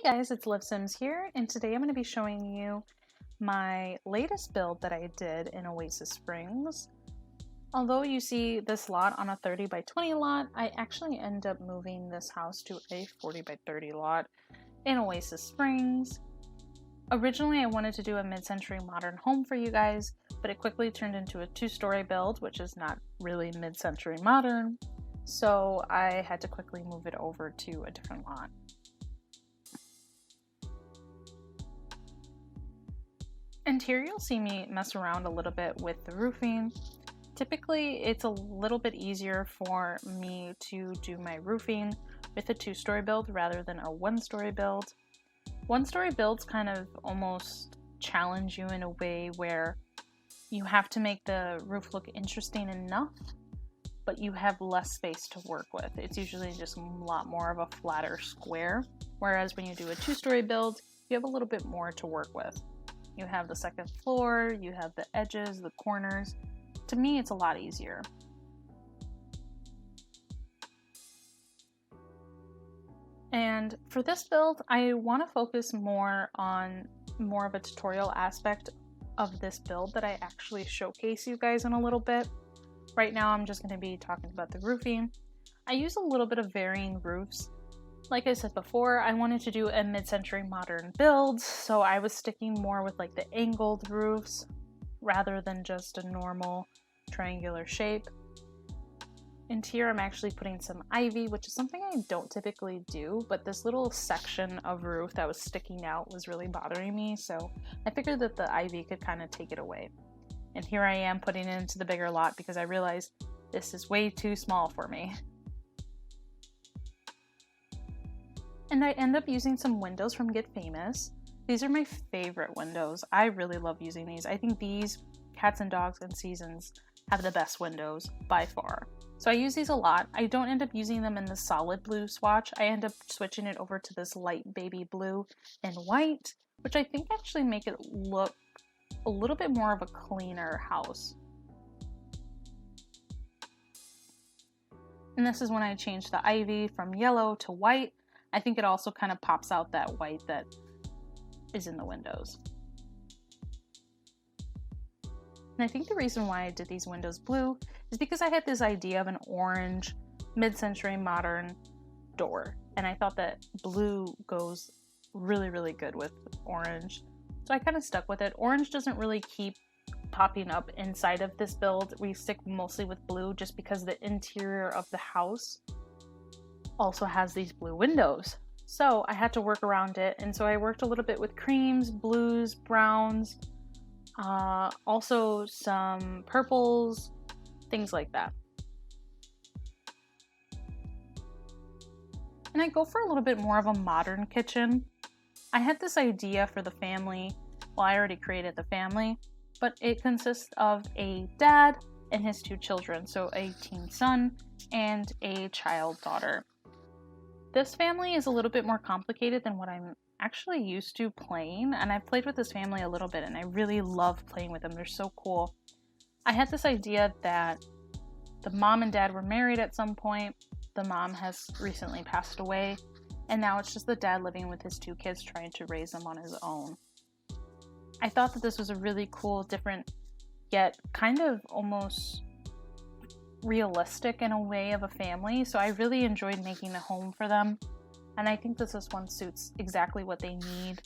Guys, it's Liv Sims here, and today I'm going to be showing you my latest build that I did in Oasis Springs. Although you see this lot on a 30 by 20 lot, I actually end up moving this house to a 40 by 30 lot in Oasis Springs. Originally I wanted to do a mid-century modern home for you guys, but it quickly turned into a two-story build, which is not really mid-century modern, so I had to quickly move it over to a different lot. And here you'll see me mess around a little bit with the roofing. Typically it's a little bit easier for me to do my roofing with a two-story build rather than a one-story build. One-story builds kind of almost challenge you in a way where you have to make the roof look interesting enough, but you have less space to work with. It's usually just a lot more of a flatter square, whereas when you do a two-story build, you have a little bit more to work with. You have the second floor, you have the edges, the corners. To me, it's a lot easier. And for this build, I want to focus more on more of a tutorial aspect of this build that I actually showcase you guys in a little bit. Right now, I'm just going to be talking about the roofing. I use a little bit of varying roofs. Like I said before, I wanted to do a mid-century modern build, so I was sticking more with like the angled roofs rather than just a normal triangular shape. And here I'm actually putting some ivy, which is something I don't typically do, but this little section of roof that was sticking out was really bothering me, so I figured that the ivy could kind of take it away. And here I am putting it into the bigger lot because I realized this is way too small for me. And I end up using some windows from Get Famous. These are my favorite windows. I really love using these. I think these, Cats and Dogs and Seasons, have the best windows by far. So I use these a lot. I don't end up using them in the solid blue swatch. I end up switching it over to this light baby blue and white, which I think actually make it look a little bit more of a cleaner house. And this is when I changed the ivy from yellow to white. I think it also kind of pops out that white that is in the windows. And I think the reason why I did these windows blue is because I had this idea of an orange mid-century modern door. And I thought that blue goes really, really good with orange. So I kind of stuck with it. Orange doesn't really keep popping up inside of this build. We stick mostly with blue just because the interior of the house also has these blue windows. So I had to work around it, and so I worked a little bit with creams, blues, browns, also some purples, things like that. And I go for a little bit more of a modern kitchen. I had this idea for the family. Well, I already created the family, but it consists of a dad and his two children, so a teen son and a child daughter. This family is a little bit more complicated than what I'm actually used to playing, and I've played with this family a little bit and I really love playing with them. They're so cool. I had this idea that the mom and dad were married at some point. The mom has recently passed away, and now it's just the dad living with his two kids trying to raise them on his own. I thought that this was a really cool, different, yet kind of almost realistic in a way of a family, so I really enjoyed making a home for them, and I think this one suits exactly what they need.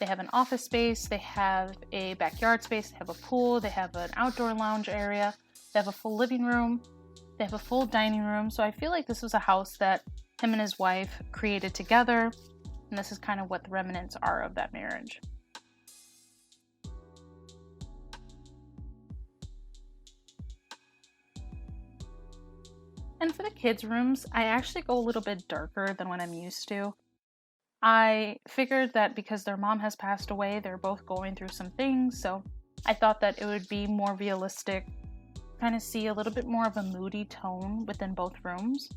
They have an office space, they have a backyard space, they have a pool, they have an outdoor lounge area, they have a full living room, they have a full dining room, so I feel like this was a house that him and his wife created together, and this is kind of what the remnants are of that marriage. And for the kids' rooms, I actually go a little bit darker than what I'm used to. I figured that because their mom has passed away, they're both going through some things, so I thought that it would be more realistic, kind of see a little bit more of a moody tone within both rooms.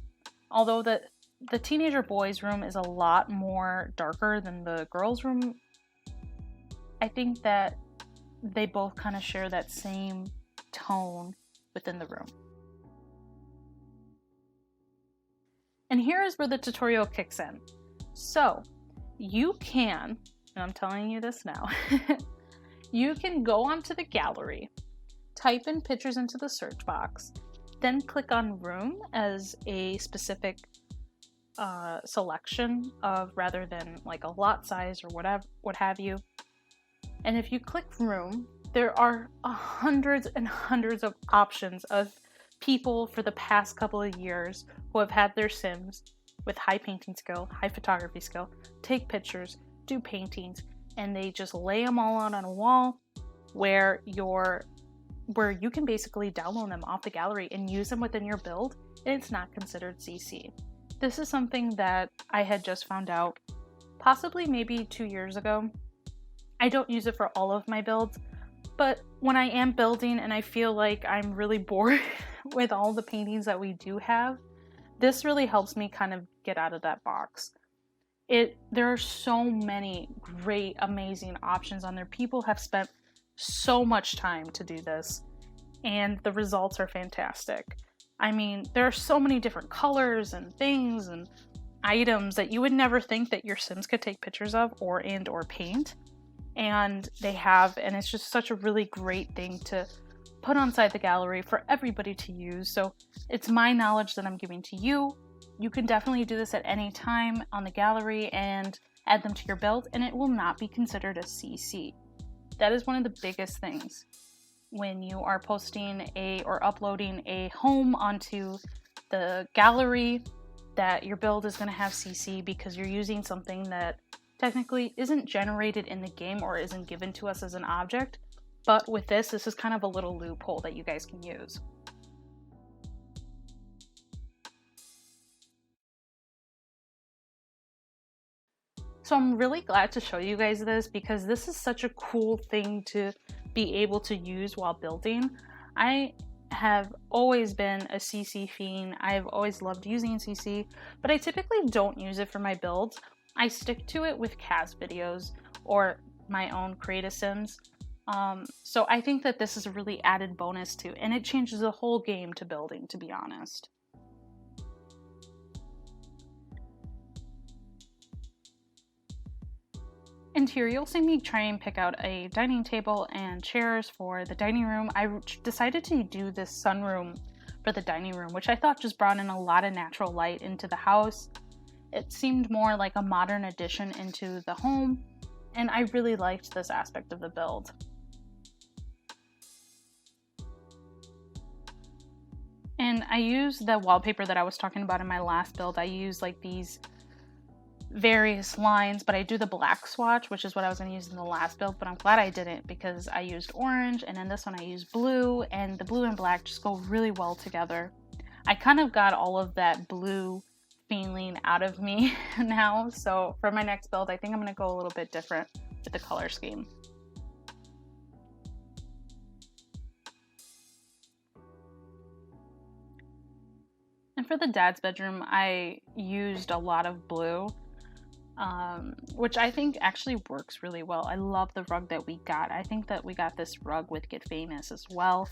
Although the teenager boys' room is a lot more darker than the girls' room, I think that they both kind of share that same tone within the room. And here is where the tutorial kicks in. So, you can, and I'm telling you this now, you can go onto the gallery, type in pictures into the search box, then click on room as a specific selection of, rather than like a lot size or whatever, what have you. And if you click room, there are hundreds and hundreds of options of people for the past couple of years who have had their Sims with high painting skill, high photography skill, take pictures, do paintings, and they just lay them all out on a wall where you can basically download them off the gallery and use them within your build, and it's not considered CC. This is something that I had just found out possibly maybe 2 years ago. I don't use it for all of my builds, but when I am building and I feel like I'm really bored with all the paintings that we do have, this really helps me kind of get out of that box. There are so many great, amazing options on there. People have spent so much time to do this, and the results are fantastic. I mean, there are so many different colors and things and items that you would never think that your Sims could take pictures of or paint. And they have, and it's just such a really great thing to put on-site the gallery for everybody to use. So it's my knowledge that I'm giving to you. You can definitely do this at any time on the gallery and add them to your build, and it will not be considered a CC. That is one of the biggest things when you are posting or uploading a home onto the gallery, that your build is going to have CC because you're using something that technically isn't generated in the game or isn't given to us as an object. But with this is kind of a little loophole that you guys can use. So I'm really glad to show you guys this because this is such a cool thing to be able to use while building. I have always been a CC fiend. I've always loved using CC, but I typically don't use it for my builds. I stick to it with cast videos or my own create a Sims. So I think that this is a really added bonus too, and it changes the whole game to building, to be honest. And here you'll see me try and pick out a dining table and chairs for the dining room. I decided to do this sunroom for the dining room, which I thought just brought in a lot of natural light into the house. It seemed more like a modern addition into the home, and I really liked this aspect of the build. And I used the wallpaper that I was talking about in my last build. I used like these various lines, but I do the black swatch, which is what I was going to use in the last build, but I'm glad I didn't because I used orange, and in this one I used blue, and the blue and black just go really well together. I kind of got all of that blue feeling out of me now, so for my next build I think I'm going to go a little bit different with the color scheme. And for the dad's bedroom I used a lot of blue, which I think actually works really well. I love the rug that we got. I think that we got this rug with Get Famous as well.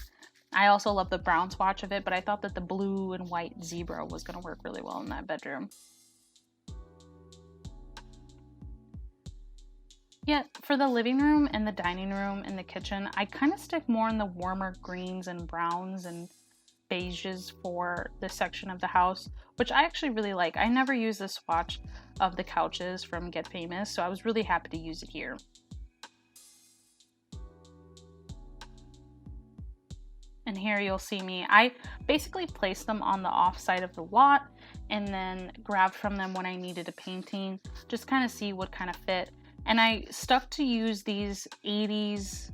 I also love the brown swatch of it, but I thought that the blue and white zebra was going to work really well in that bedroom. Yeah, for the living room and the dining room and the kitchen, I kind of stick more in the warmer greens and browns and beiges for this section of the house, which I actually really like. I never use the swatch of the couches from Get Famous, so I was really happy to use it here. And here you'll see me. I basically placed them on the off side of the lot and then grabbed from them when I needed a painting, just kind of see what kind of fit. And I stuck to use these 80s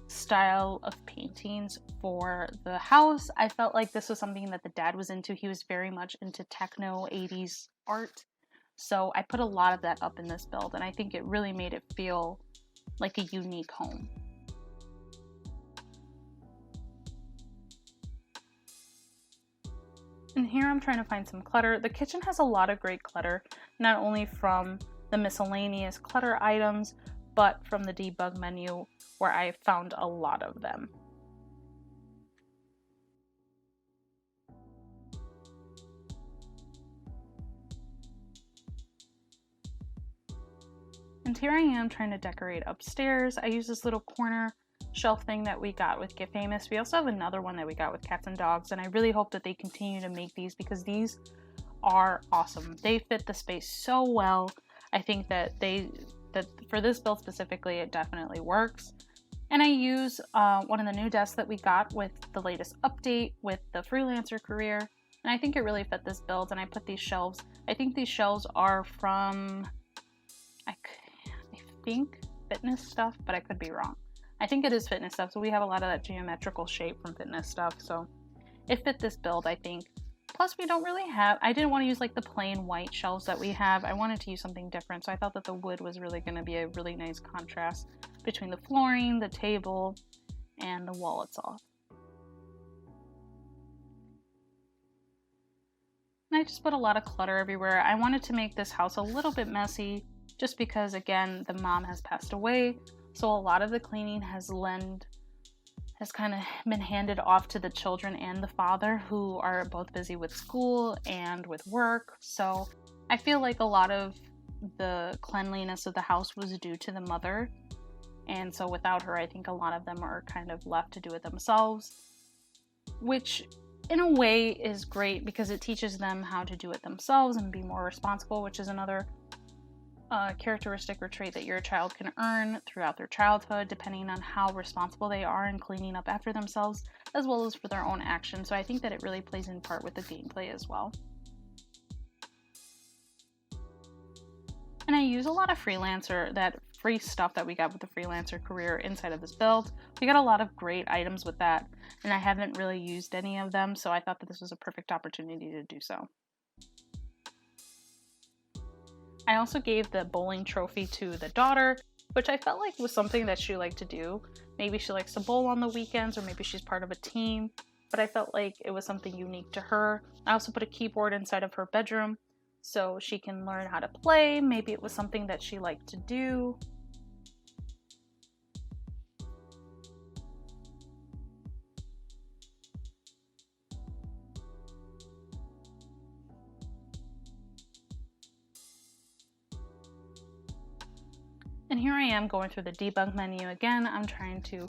style of paintings for the house. I felt like this was something that the dad was into. He was very much into techno 80s art. So I put a lot of that up in this build, and I think it really made it feel like a unique home. And here I'm trying to find some clutter. The kitchen has a lot of great clutter, not only from the miscellaneous clutter items, but from the debug menu where I found a lot of them. And here I am trying to decorate upstairs. I use this little corner shelf thing that we got with Get Famous. We also have another one that we got with Cats and Dogs, and I really hope that they continue to make these because these are awesome. They fit the space so well. I think that for this build specifically, it definitely works. And I use one of the new desks that we got with the latest update with the freelancer career, and I think it really fit this build. And I put these shelves. I think these shelves are from I think Fitness Stuff, but I could be wrong. I think it is Fitness Stuff, so we have a lot of that geometrical shape from Fitness Stuff, so it fit this build, I think. Plus, we don't really have, I didn't want to use like the plain white shelves that we have. I wanted to use something different, so I thought that the wood was really going to be a really nice contrast between the flooring, the table, and the wall itself. And I just put a lot of clutter everywhere. I wanted to make this house a little bit messy, just because, again, the mom has passed away, so a lot of the cleaning has kind of been handed off to the children and the father, who are both busy with school and with work. So I feel like a lot of the cleanliness of the house was due to the mother, and so without her, I think a lot of them are kind of left to do it themselves, which in a way is great because it teaches them how to do it themselves and be more responsible, which is another characteristic or trait that your child can earn throughout their childhood, depending on how responsible they are in cleaning up after themselves, as well as for their own actions. So I think that it really plays in part with the gameplay as well. And I use a lot of that free stuff that we got with the freelancer career inside of this build. We got a lot of great items with that, and I haven't really used any of them, so I thought that this was a perfect opportunity to do so. I also gave the bowling trophy to the daughter, which I felt like was something that she liked to do. Maybe she likes to bowl on the weekends, or maybe she's part of a team, but I felt like it was something unique to her. I also put a keyboard inside of her bedroom so she can learn how to play. Maybe it was something that she liked to do. And here I am going through the debug menu again. I'm trying to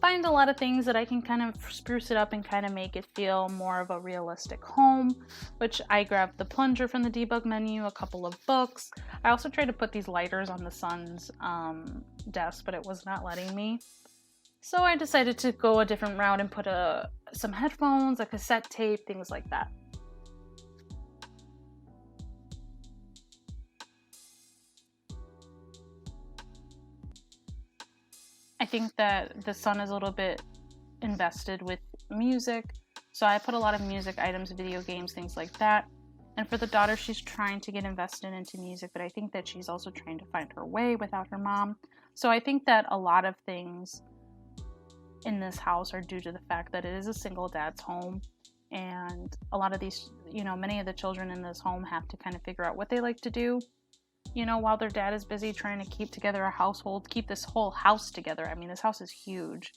find a lot of things that I can kind of spruce it up and kind of make it feel more of a realistic home, which I grabbed the plunger from the debug menu, a couple of books. I also tried to put these lighters on the son's desk, but it was not letting me. So I decided to go a different route and put some headphones, a cassette tape, things like that. I think that the son is a little bit invested with music, so I put a lot of music items, video games, things like that. And for the daughter, she's trying to get invested into music, but I think that she's also trying to find her way without her mom. So I think that a lot of things in this house are due to the fact that it is a single dad's home, and a lot of these, many of the children in this home have to kind of figure out what they like to do, while their dad is busy trying to keep together a household, keep this whole house together. I mean, this house is huge.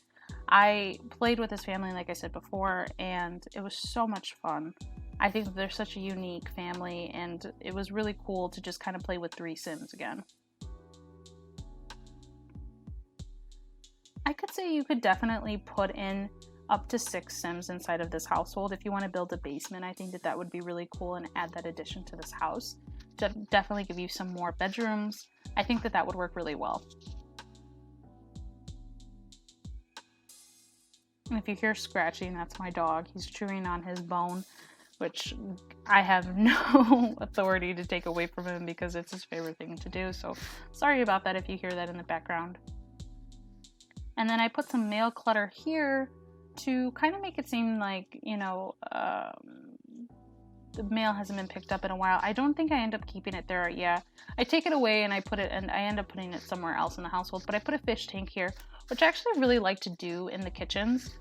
I played with this family, like I said before, and it was so much fun. I think that they're such a unique family, and it was really cool to just kind of play with 3 Sims again. I could say you could definitely put in up to 6 Sims inside of this household. If you want to build a basement, I think that would be really cool and add that addition to this house. Definitely give you some more bedrooms. I think that would work really well. And if you hear scratching, that's my dog. He's chewing on his bone, which I have no authority to take away from him because it's his favorite thing to do. So sorry about that if you hear that in the background. And then I put some mail clutter here to kind of make it seem like, the mail hasn't been picked up in a while. I don't think I end up keeping it there. Yeah, I take it away and I end up putting it somewhere else in the household. But I put a fish tank here, which I actually really like to do in the kitchens.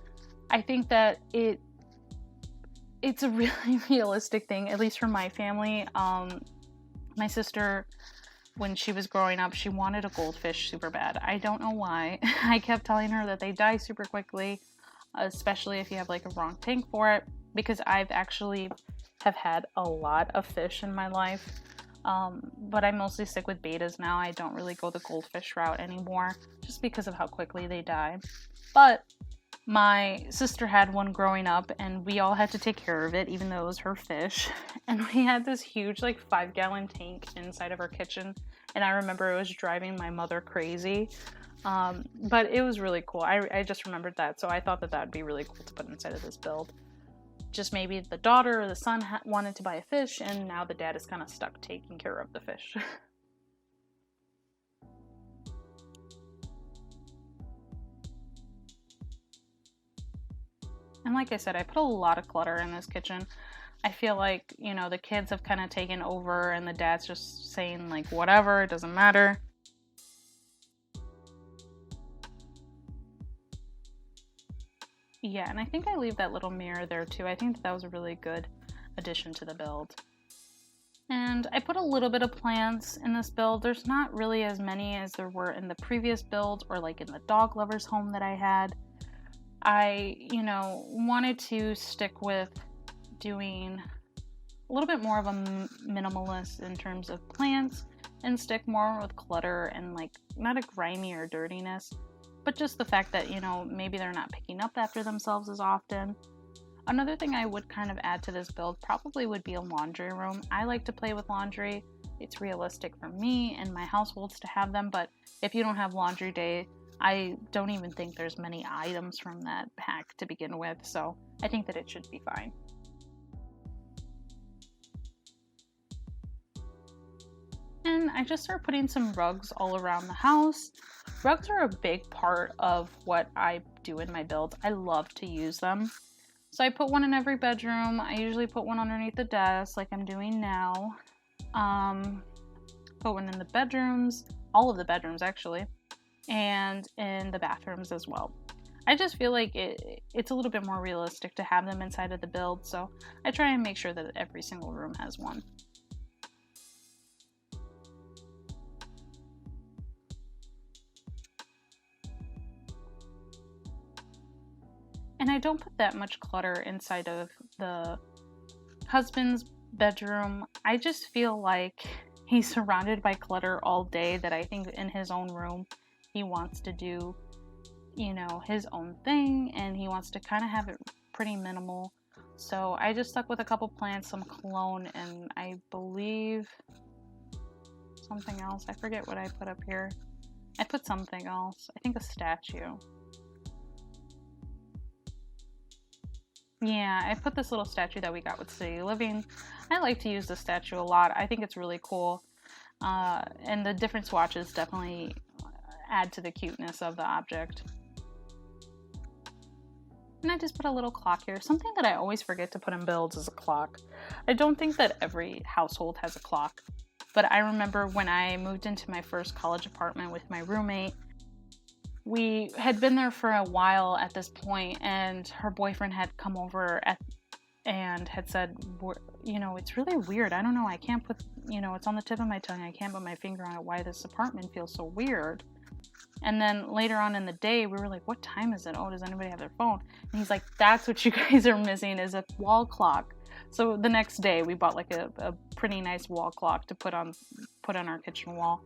I think that it's a really realistic thing, at least for my family. My sister, when she was growing up, she wanted a goldfish super bad. I don't know why. I kept telling her that they die super quickly, especially if you have like a wrong tank for it, because I've actually have had a lot of fish in my life. But I mostly stick with betas now. I don't really go the goldfish route anymore, just because of how quickly they die. But my sister had one growing up, and we all had to take care of it, even though it was her fish. And we had this huge, like, 5-gallon tank inside of our kitchen, and I remember it was driving my mother crazy. But it was really cool. I just remembered that, so I thought that would be really cool to put inside of this build. Just maybe the daughter or the son wanted to buy a fish, and now the dad is kind of stuck taking care of the fish. And like I said, I put a lot of clutter in this kitchen. I feel like, you know, the kids have kind of taken over, and the dad's just saying, like, whatever, it doesn't matter. Yeah, and I think I leave that little mirror there too. I think that was a really good addition to the build. And I put a little bit of plants in this build. There's not really as many as there were in the previous build or like in the dog lover's home that I had. I, you know, wanted to stick with doing a little bit more of a minimalist in terms of plants and stick more with clutter and like not a grimy or dirtiness, but just the fact that, you know, maybe they're not picking up after themselves as often. Another thing I would kind of add to this build probably would be a laundry room. I like to play with laundry. It's realistic for me and my households to have them, but if you don't have laundry day, I don't even think there's many items from that pack to begin with, so I think that it should be fine. And I just started putting some rugs all around the house. Rugs are a big part of what I do in my build. I love to use them. So I put one in every bedroom. I usually put one underneath the desk like I'm doing now. Put one in the bedrooms, all of the bedrooms actually, and in the bathrooms as well. I just feel like it's a little bit more realistic to have them inside of the build, so I try and make sure that every single room has one. And I don't put that much clutter inside of the husband's bedroom. I just feel like he's surrounded by clutter all day, that I think in his own room he wants to do, you know, his own thing, and he wants to kind of have it pretty minimal. So I just stuck with a couple plants, some cologne, and I believe something else. I forget what I put up here. I put something else. I think a statue. Yeah, I put this little statue that we got with City Living. I like to use this statue a lot. I think it's really cool. And the different swatches definitely add to the cuteness of the object. And I just put a little clock here. Something that I always forget to put in builds is a clock. I don't think that every household has a clock. But I remember when I moved into my first college apartment with my roommate, we had been there for a while at this point, and her boyfriend had come over and had said, you know, it's really weird. I don't know. I can't put, you know, it's on the tip of my tongue. I can't put my finger on it. Why this apartment feels so weird. And then later on in the day, we were like, what time is it? Oh, does anybody have their phone? And he's like, that's what you guys are missing, is a wall clock. So the next day we bought like a pretty nice wall clock to put on our kitchen wall.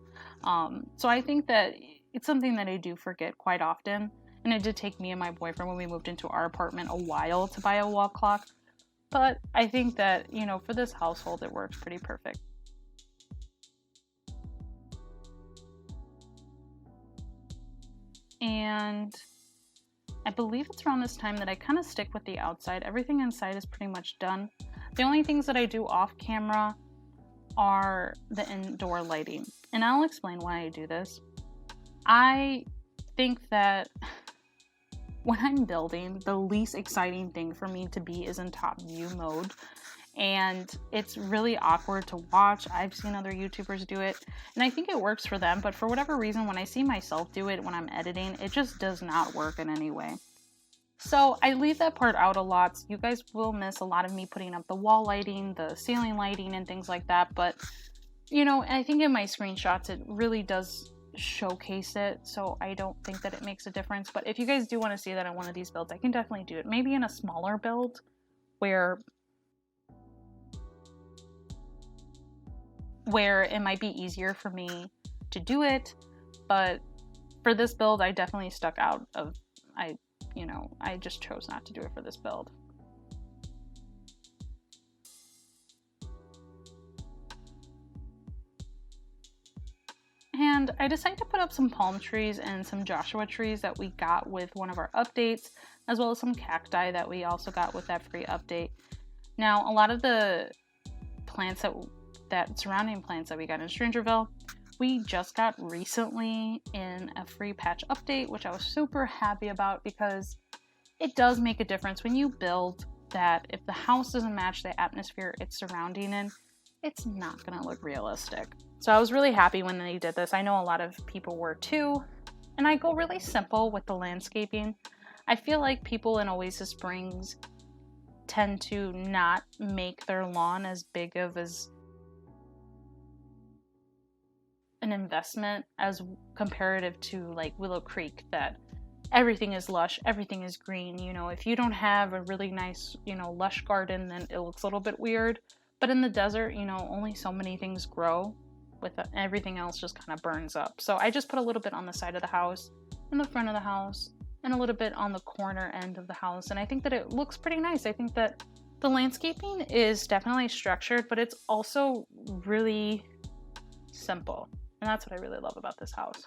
So I think that it's something that I do forget quite often. And it did take me and my boyfriend when we moved into our apartment a while to buy a wall clock. But I think that, you know, for this household, it works pretty perfect. And I believe it's around this time that I kind of stick with the outside. Everything inside is pretty much done. The only things that I do off camera are the indoor lighting. And I'll explain why I do this. I think that when I'm building, the least exciting thing for me to be is in top view mode. And it's really awkward to watch. I've seen other YouTubers do it, and I think it works for them, but for whatever reason, when I see myself do it when I'm editing, it just does not work in any way. So I leave that part out a lot, so you guys will miss a lot of me putting up the wall lighting, the ceiling lighting, and things like that. But, you know, I think in my screenshots, it really does showcase it, so I don't think that it makes a difference. But if you guys do want to see that in one of these builds, I can definitely do it. Maybe in a smaller build where where it might be easier for me to do it, but for this build, I definitely stuck out of, I just chose not to do it for this build. And I decided to put up some palm trees and some Joshua trees that we got with one of our updates, as well as some cacti that we also got with that free update. Now, a lot of the plants that surrounding plants that we got in Strangerville, we just got recently in a free patch update, which I was super happy about because it does make a difference when you build that. If the house doesn't match the atmosphere it's surrounding in, it's not going to look realistic. So I was really happy when they did this. I know a lot of people were too, and I go really simple with the landscaping. I feel like people in Oasis Springs tend to not make their lawn as big of as an investment as comparative to like Willow Creek, that everything is lush, everything is green. If you don't have a really nice, lush garden, then it looks a little bit weird. But in the desert, only so many things grow. With everything else just kind of burns up. So I just put a little bit on the side of the house, in the front of the house, and a little bit on the corner end of the house. And I think that it looks pretty nice. I think that the landscaping is definitely structured, but it's also really simple. And that's what I really love about this house.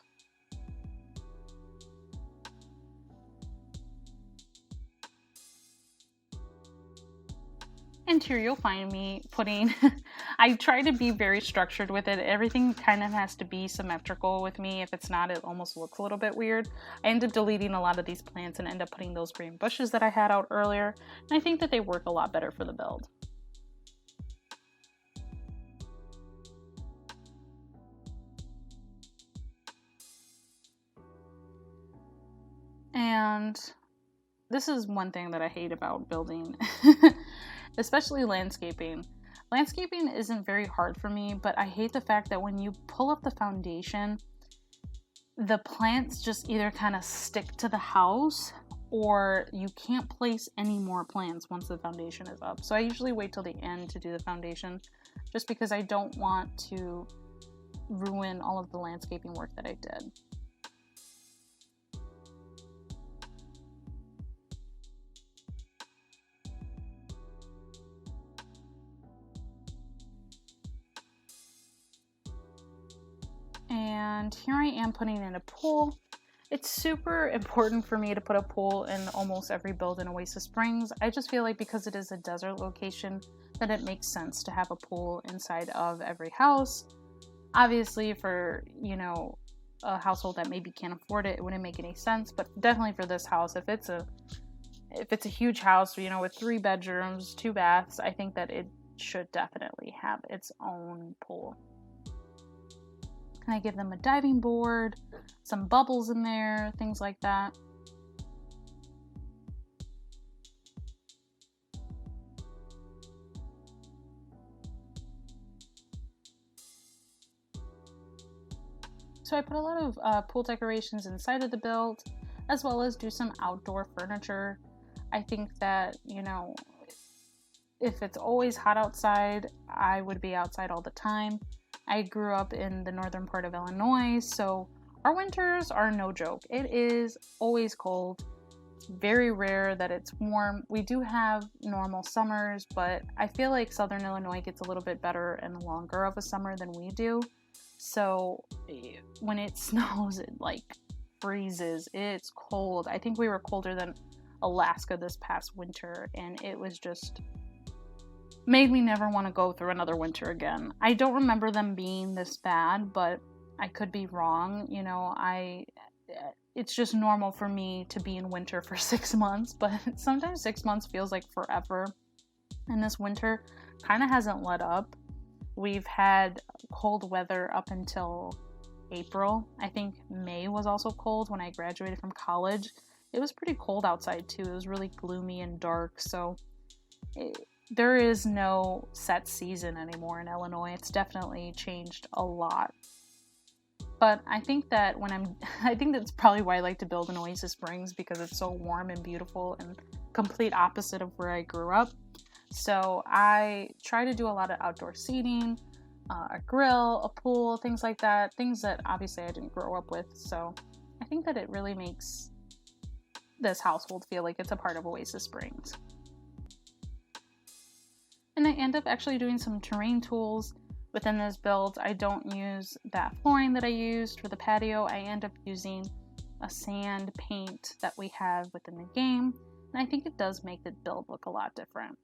Interior, you'll find me putting, I try to be very structured with it. Everything kind of has to be symmetrical with me. If it's not, it almost looks a little bit weird. I end up deleting a lot of these plants and end up putting those green bushes that I had out earlier. And I think that they work a lot better for the build. And this is one thing that I hate about building, especially landscaping. Landscaping isn't very hard for me, but I hate the fact that when you pull up the foundation, the plants just either kind of stick to the house or you can't place any more plants once the foundation is up. So I usually wait till the end to do the foundation just because I don't want to ruin all of the landscaping work that I did. And here I am putting in a pool. It's super important for me to put a pool in almost every build in Oasis Springs. I just feel like because it is a desert location that it makes sense to have a pool inside of every house. Obviously for, a household that maybe can't afford it, it wouldn't make any sense, but definitely for this house, if it's a huge house, with 3 bedrooms, 2 baths, I think that it should definitely have its own pool. And I give them a diving board, some bubbles in there, things like that. So I put a lot of pool decorations inside of the build, as well as do some outdoor furniture. I think that, if it's always hot outside, I would be outside all the time. I grew up in the northern part of Illinois, so our winters are no joke. It is always cold. It's very rare that it's warm. We do have normal summers, but I feel like southern Illinois gets a little bit better and longer of a summer than we do. So when it snows, it freezes. It's cold. I think we were colder than Alaska this past winter, and it was just made me never want to go through another winter again. I don't remember them being this bad, but I could be wrong. It's just normal for me to be in winter for 6 months, but sometimes 6 months feels like forever. And this winter kind of hasn't let up. We've had cold weather up until April. I think May was also cold when I graduated from college. It was pretty cold outside too. It was really gloomy and dark, so there is no set season anymore in Illinois. It's definitely changed a lot. But I think that I think that's probably why I like to build in Oasis Springs, because it's so warm and beautiful and complete opposite of where I grew up. So I try to do a lot of outdoor seating, a grill, a pool, things like that. Things that obviously I didn't grow up with. So I think that it really makes this household feel like it's a part of Oasis Springs. And I end up actually doing some terrain tools within this build. I don't use that flooring that I used for the patio. I end up using a sand paint that we have within the game. And I think it does make the build look a lot different.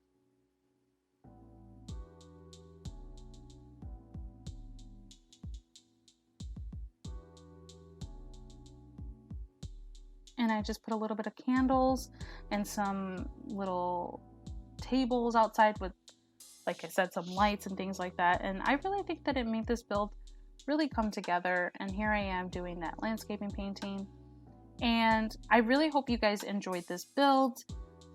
And I just put a little bit of candles and some little tables outside with, like I said, some lights and things like that. And I really think that it made this build really come together. And here I am doing that landscaping painting. And I really hope you guys enjoyed this build.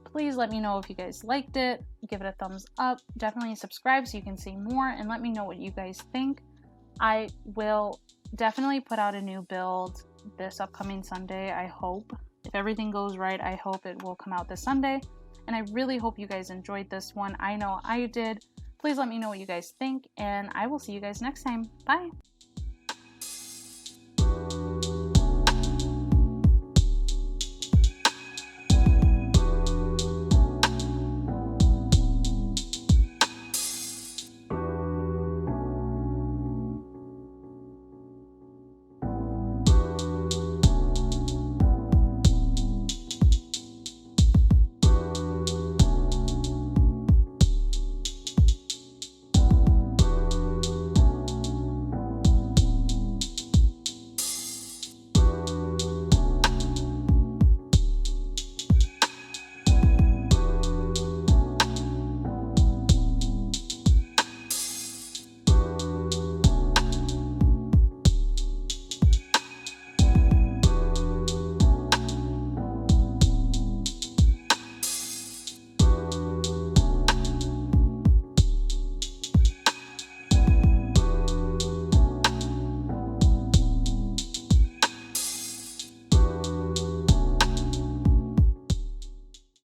Please let me know if you guys liked it. Give it a thumbs up. Definitely subscribe so you can see more and let me know what you guys think. I will definitely put out a new build this upcoming Sunday, I hope. If everything goes right, I hope it will come out this Sunday. And I really hope you guys enjoyed this one. I know I did. Please let me know what you guys think, and I will see you guys next time. Bye!